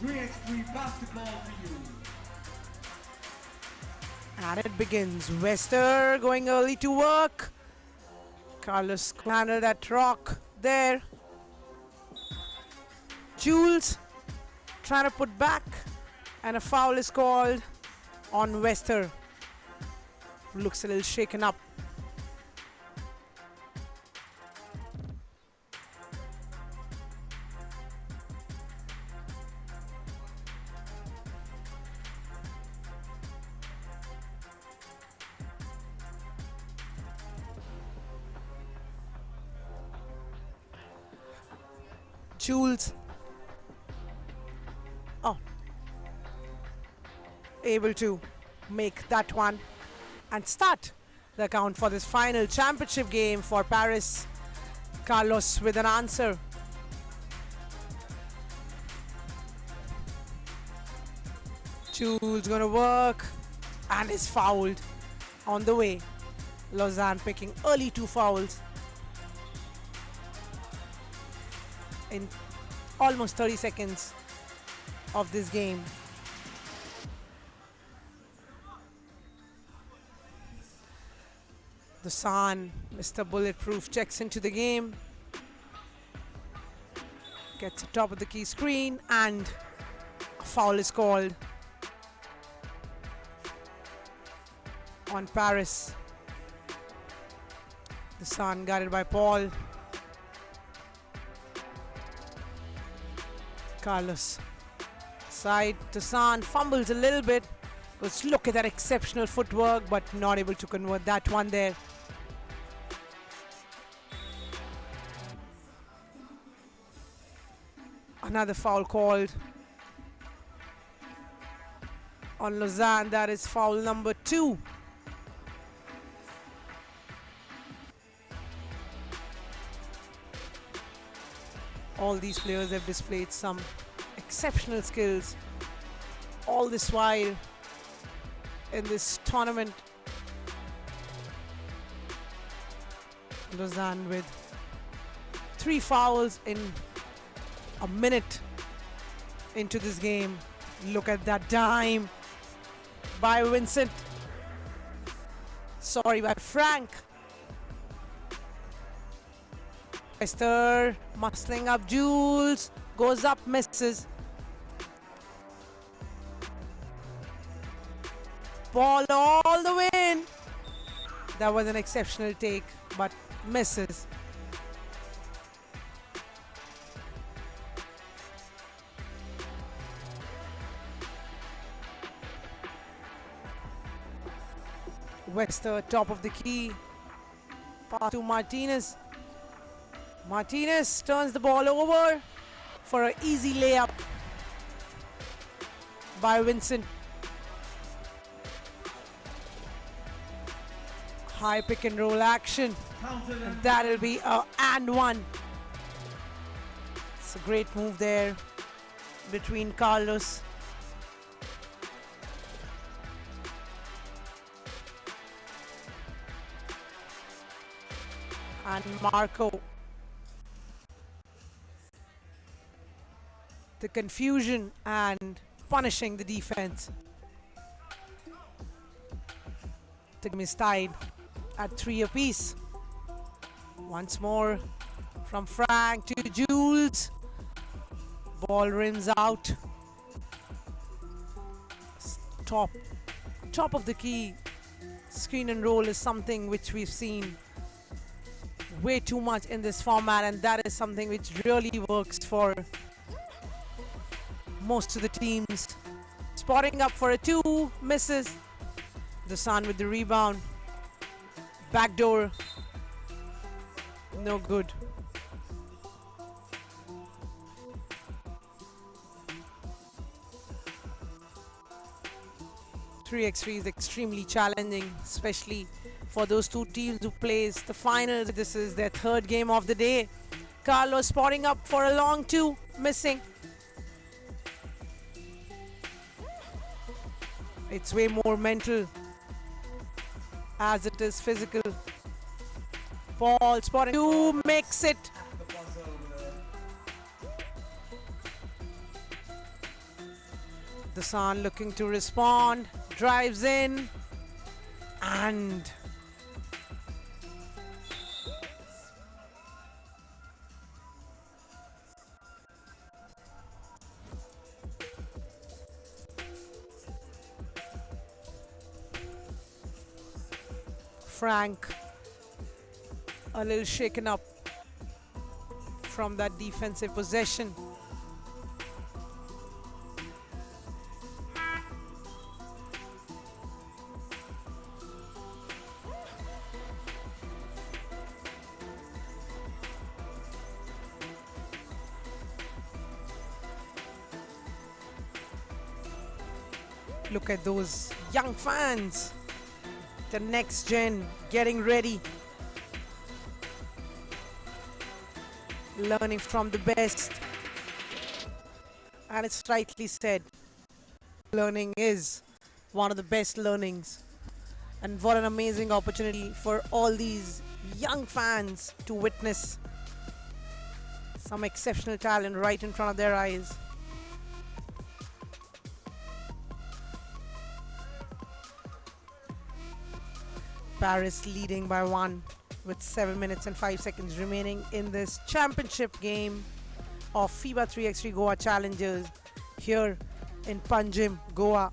3x3 basketball for you. And it begins. Wester going early to work. Carlos handled that rock there. Jules trying to put back, and a foul is called on Wester. Looks a little shaken up. Jules able to make that one and start the count for this final championship game for Paris. Carlos with an answer. Jules gonna work and is fouled on the way. Lausanne picking early 2 fouls in almost 30 seconds of this game. The San, Mr. Bulletproof, checks into the game. Gets the top of the key screen and a foul is called on Paris. The San guarded by Paul. Carlos side to San, fumbles a little bit. Let's look at that exceptional footwork, but not able to convert that one there. Another foul called on Lausanne. That is foul number 2. All these players have displayed some exceptional skills all this while in this tournament. Lausanne with 3 fouls in a minute into this game. Look at that dime by Vincent. Sorry, by Frank. Esther muscling up Jules. Goes up, misses. Ball all the way in. That was an exceptional take, but misses. Wester, top of the key. Pass to Martinez. Martinez turns the ball over for an easy layup by Vincent. High pick and roll action. And that'll be a and one. It's a great move there between Carlos and Marco. The confusion and punishing the defense. The game is tied at 3 apiece. Once more from Frank to Jules. Ball rims out. Top of the key screen and roll is something which we've seen way too much in this format, and that is something which really works for most of the teams. Spotting up for a 2, misses. The Sun with the rebound. Backdoor. No good. (3x3) is extremely challenging, especially for those two teams who plays the final. This is their 3rd game of the day. Carlos spotting up for a long 2, missing. It's way more mental as it is physical. Paul spotting 2, makes it. The Sun looking to respond, drives in, and Frank a little shaken up from that defensive possession. Look at those young fans, the next gen getting ready, learning from the best. And it's rightly said, learning is one of the best learnings. And what an amazing opportunity for all these young fans to witness some exceptional talent right in front of their eyes. Paris leading by 1 with 7 minutes and 5 seconds remaining in this championship game of FIBA 3x3 Goa Challengers here in Panjim, Goa.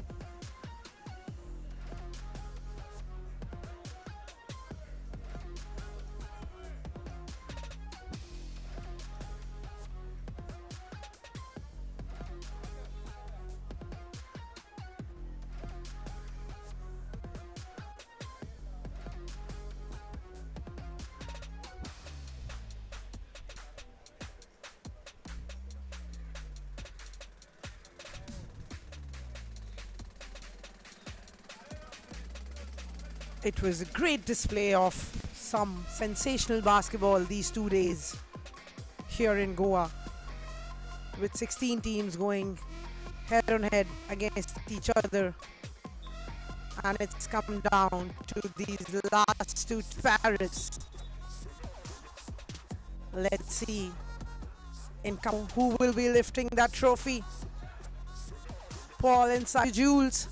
It was a great display of some sensational basketball these 2 days here in Goa, with 16 teams going head on head against each other, and it's come down to these last two Paris. Let's see who will be lifting that trophy. Paul inside Jules.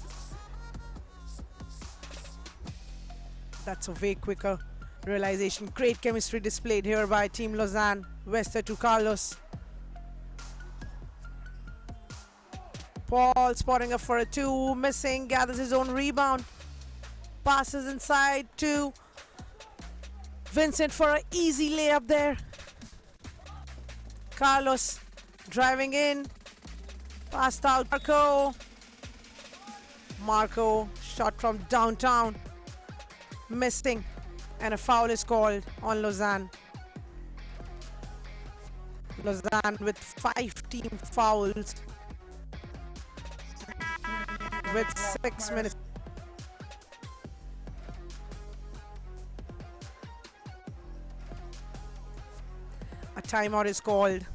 That's a way quicker realization. Great chemistry displayed here by Team Lausanne. Wester to Carlos. Paul spotting up for a 2, missing, gathers his own rebound. Passes inside to Vincent for an easy layup there. Carlos driving in. Passed out Marco. Marco shot from downtown. Missing, and a foul is called on Lausanne. Lausanne with 5 team fouls with 6 minutes. A timeout is called.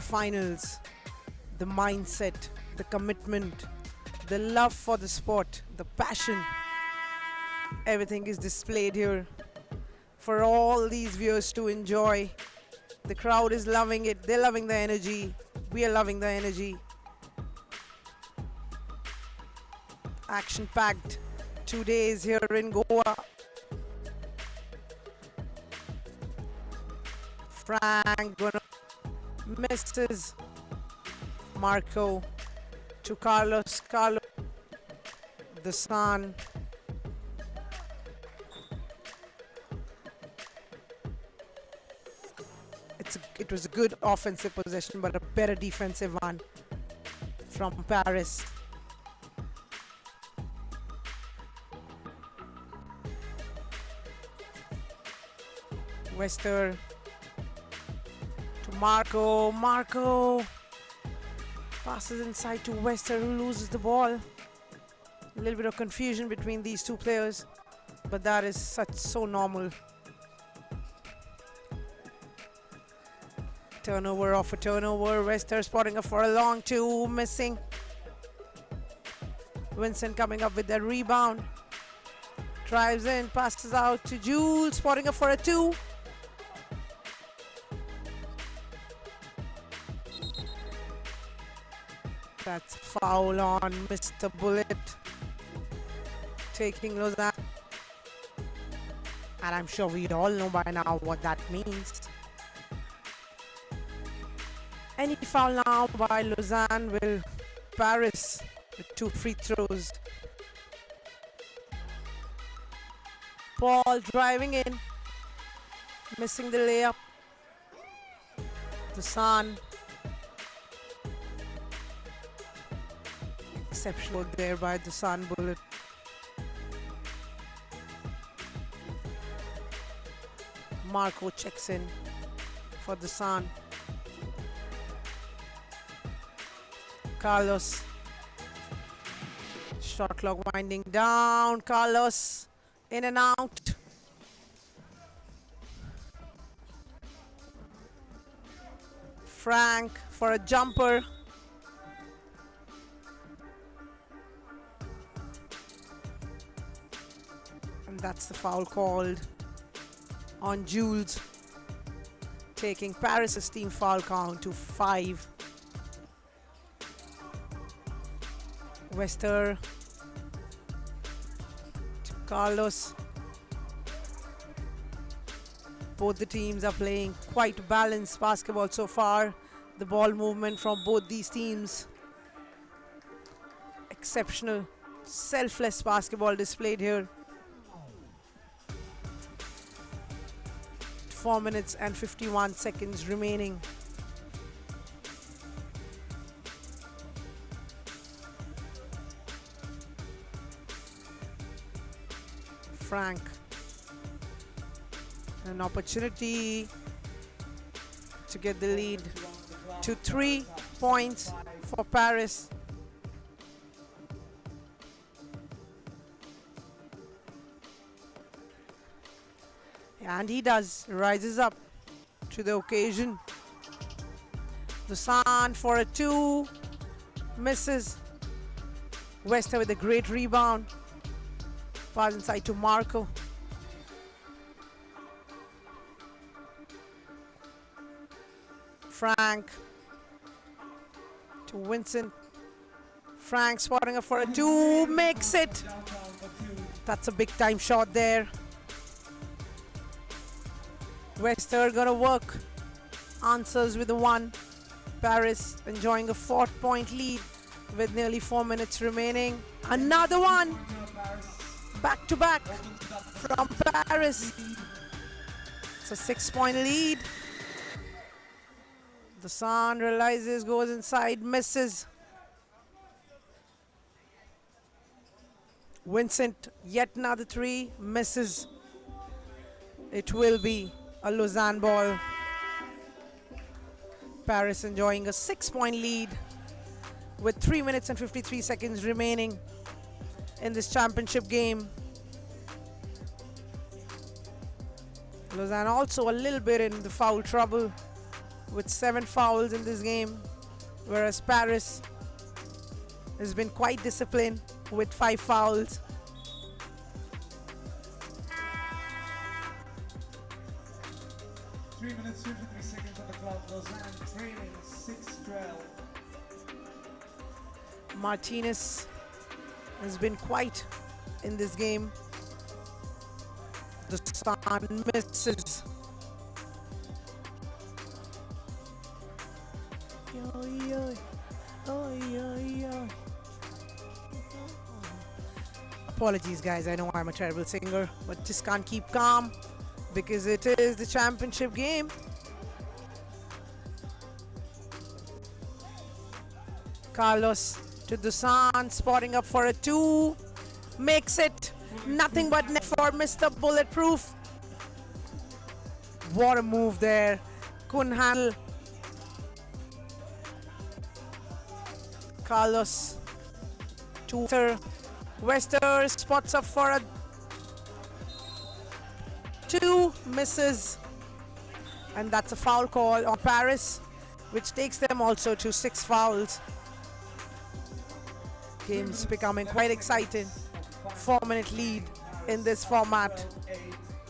Finals, the mindset, the commitment, the love for the sport, the passion, everything is displayed here for all these viewers to enjoy. The crowd is loving it. They're loving the energy. We are loving the energy. Action-packed 2 days here in Goa. Frank gonna misses. Marco to Carlos. Carlos, the Sun. It was a good offensive possession, but a better defensive one from Paris. Wester to Marco. Marco passes inside to Wester, who loses the ball. A little bit of confusion between these two players, but that is so normal. Turnover off a turnover. Wester spotting up for a long 2, missing. Vincent coming up with that rebound. Drives in, passes out to Jules, spotting up for a 2. That's foul on Mr. Bullet, taking Lausanne. And I'm sure we all know by now what that means. Any foul now by Lausanne will Paris with 2 free throws. Paul driving in, missing the layup. Lausanne. Exceptional there by the Lausanne Bullet. Marco checks in for the Lausanne. Carlos. Shot clock winding down. Carlos in and out. Frank for a jumper. And that's the foul called on Jules, taking Paris' team foul count to 5. Wester to Carlos. Both the teams are playing quite balanced basketball so far. The ball movement from both these teams, exceptional, selfless basketball displayed here. 4 minutes and 51 seconds remaining. Frank. An opportunity to get the lead to 3 points for Paris. And he does, rises up to the occasion. Lausanne for a 2, misses. Wester with a great rebound. Pass inside to Marco. Frank to Vincent. Frank spotting up for a 2, makes it. That's a big time shot there. Wester gonna work, answers with a 1. Paris enjoying a 4-point lead with nearly 4 minutes remaining. Another one, back to back from Paris. It's a 6-point lead. The Lausanne realizes, goes inside, misses. Vincent, yet another 3, misses. It will be a Lausanne ball. Paris enjoying a 6-point lead with 3 minutes and 53 seconds remaining in this championship game. Lausanne also a little bit in the foul trouble with 7 fouls in this game, whereas Paris has been quite disciplined with 5 fouls. Three minutes, 53 seconds on the clock. Lausanne trailing 6-12. Martinez has been quite in this game. The Lausanne misses. Apologies guys, I know I'm a terrible singer, but just can't keep calm because it is the championship game. Carlos to Dusan, spotting up for a 2, makes it. Nothing but net for Mr. Bulletproof. What a move there, couldn't handle. Carlos to Wester, spots up for a 2, misses, and that's a foul call on Paris, which takes them also to 6 fouls. Game's becoming quite exciting. 4-minute lead in this format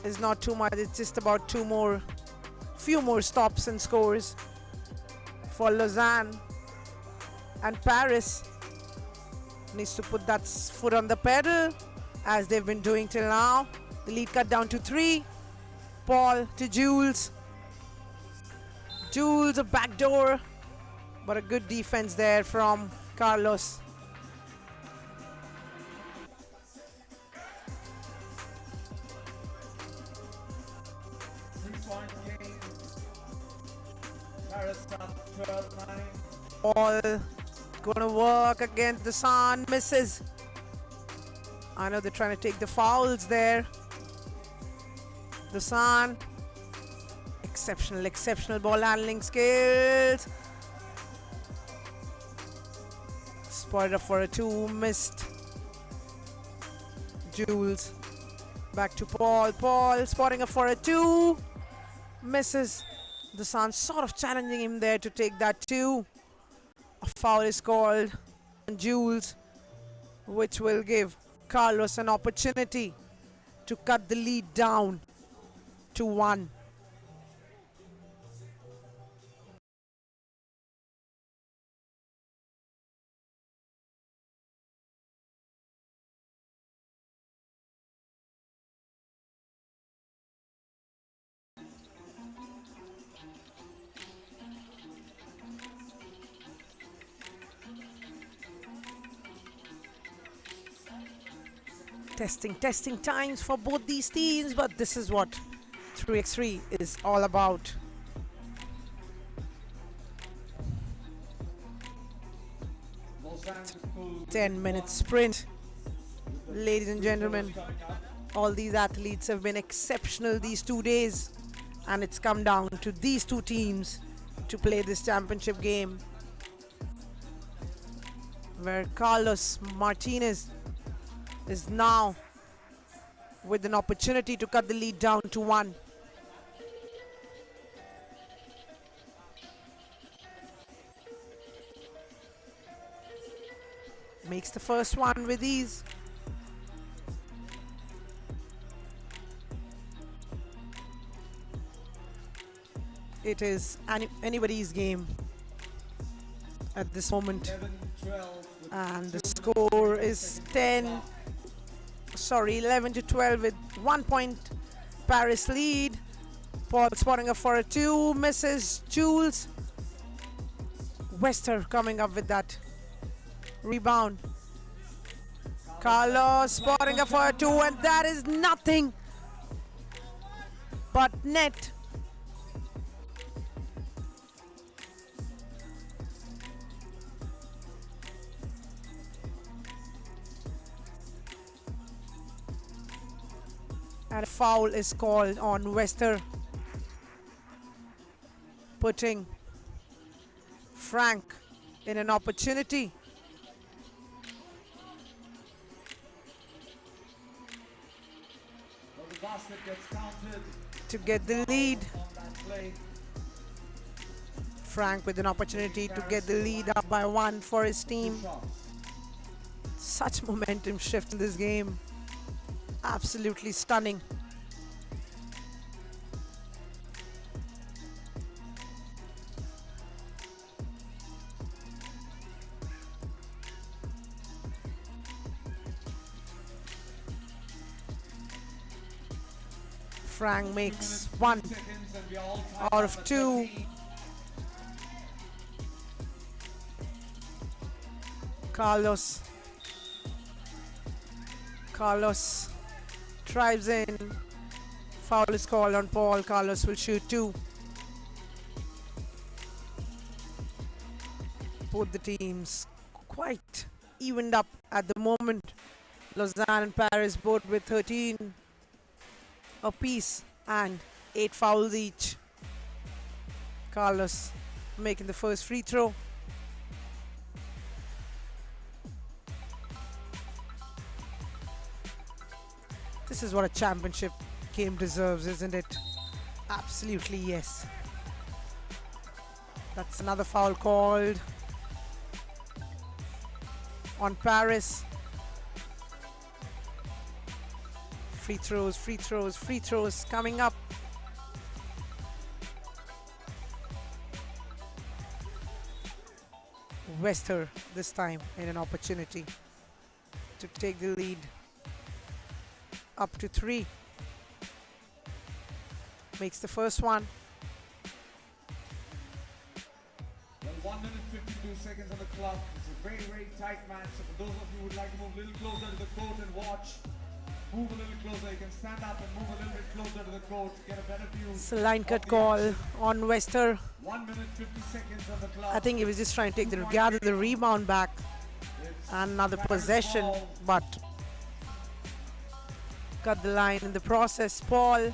is not too much. It's just about few more stops and scores for Lausanne, and Paris needs to put that foot on the pedal as they've been doing till now. The lead cut down to 3. Paul to Jules. Jules a backdoor, but a good defense there from Carlos. Paul gonna work against the sun, misses. I know they're trying to take the fouls there. The sun, exceptional ball handling skills. Spotted up for a 2, missed. Jules back to Paul. Paul spotting up for a 2, misses. The sun sort of challenging him there to take that 2. A foul is called on Jules, which will give Carlos an opportunity to cut the lead down to 1. Testing times for both these teams, but this is what 3x3 is all about. Lausanne Sport 10-minute sprint. Ladies and gentlemen, all these athletes have been exceptional these 2 days, and it's come down to these 2 teams to play this championship game, where Carlos Martinez is now with an opportunity to cut the lead down to 1. Makes the first one with ease. It is anybody's game at this moment, 11-12 and the score is 11 to 12 with 1 point Paris lead. Paul spotting up for a 2, misses. Jules. Wester coming up with that rebound. Carlos spotting up for a 2, and that is nothing but net. And a foul is called on Wester, putting Frank in an opportunity the basket gets counted to get the lead. on that play. Frank with an opportunity to get the lead up by 1 for his team. Shots. Such momentum shift in this game. Absolutely stunning. Frank makes 1 Seconds and we all tied out up of at 2. 13. Carlos drives in. Foul is called on Paul. Carlos will shoot 2. Both the teams quite evened up at the moment. Lausanne and Paris both with 13 apiece and 8 fouls each. Carlos making the first free throw. This is what a championship game deserves, isn't it? Absolutely, yes. That's another foul called on Paris. Free throws, free throws, free throws coming up. Wester this time in an opportunity to take the lead up to 3. Makes the first one. Well, 1 minute 52 seconds on the clock. It's a very, very tight match. So for those of you who would like to move a little closer to the court and watch, move a little closer. You can stand up and move a little bit closer to the court to get a better view. It's a line cut call on Wester. 1 minute 50 seconds on the clock. I think he was just trying to gather the rebound back. Another possession, but cut the line in the process. Paul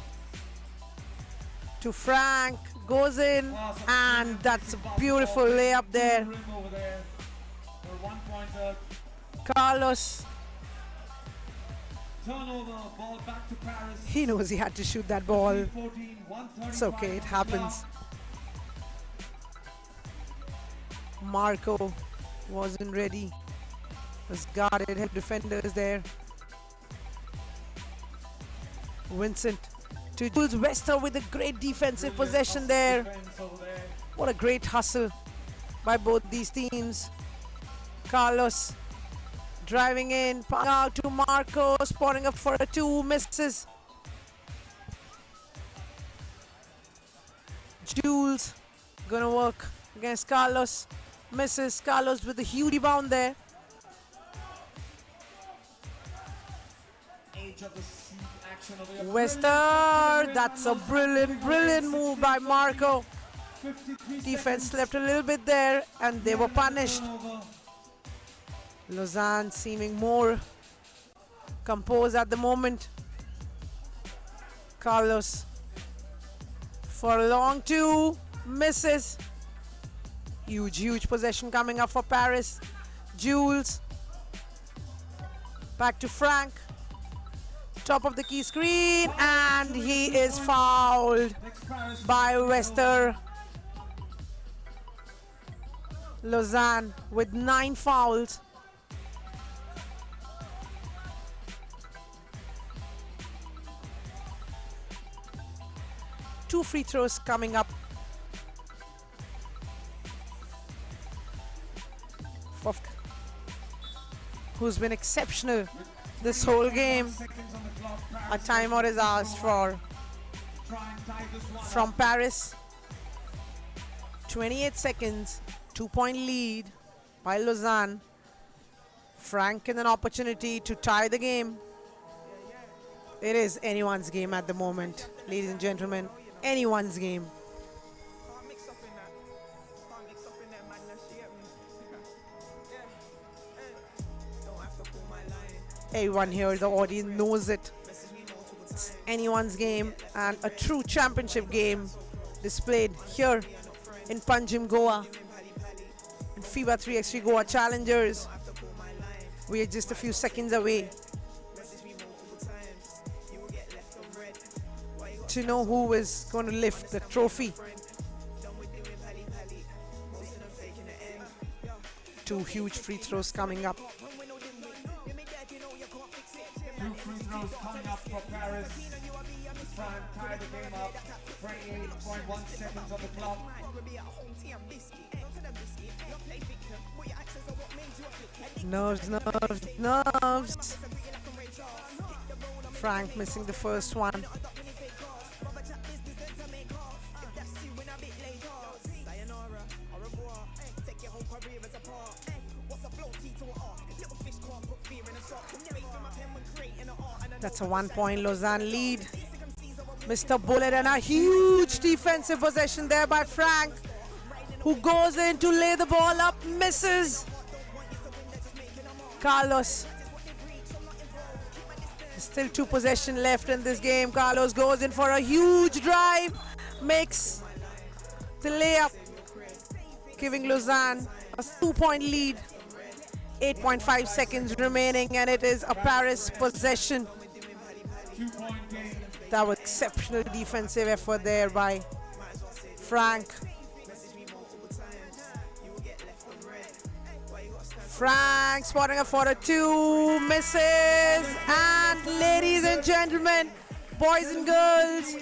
to Frank, goes in, and that's a beautiful layup there. Carlos, Turnover, ball back to Paris. he knows he had to shoot that ball. It's okay, it happens. Marco wasn't ready. Was guarded, had defenders there. Vincent to Jules Wester with a great defensive possession there. What a great hustle by both these teams. Carlos driving in, passing out to Marco, spotting up for a 2, misses. Jules gonna work against Carlos, misses. Carlos with a huge rebound there. Wester, that's a brilliant move by Marco. Defense slept a little bit there and they were punished. Lausanne seeming more composed at the moment. Carlos for a long 2, misses. Huge possession coming up for Paris. Jules back to Frank. Top of the key screen, and he is fouled by Wester. Lausanne with 9 fouls. Two free throws coming up for who's been exceptional this whole game. A timeout is asked for from Paris. 28 seconds, 2-point lead by Lausanne. Frank in an opportunity to tie the game. It is anyone's game at the moment, ladies and gentlemen. Anyone's game. Everyone here, the audience knows it. It's anyone's game and a true championship game displayed here in Panjim, Goa, in FIBA 3x3 Goa Challengers. We are just a few seconds away to know who is going to lift the trophy. 2 huge free throws coming up. 2 free throws coming up for Paris. Frank tied the game up. 28.1 seconds on the clock. Nerves. Frank missing the first one. That's a 1-point Lausanne lead. Mr. Bullet, and a huge defensive possession there by Frank, who goes in to lay the ball up, misses. Carlos. Still 2 possessions left in this game. Carlos goes in for a huge drive, makes the layup, giving Lausanne a 2-point lead. 8.5 seconds remaining, and it is a Paris possession. That was exceptional defensive effort there by Frank. Frank spotting a 4-2, misses, and ladies and gentlemen, boys and girls,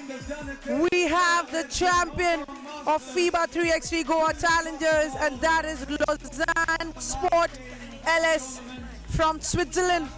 we have the champion of FIBA 3x3 Goa Challengers, and that is Lausanne Sport LS from Switzerland.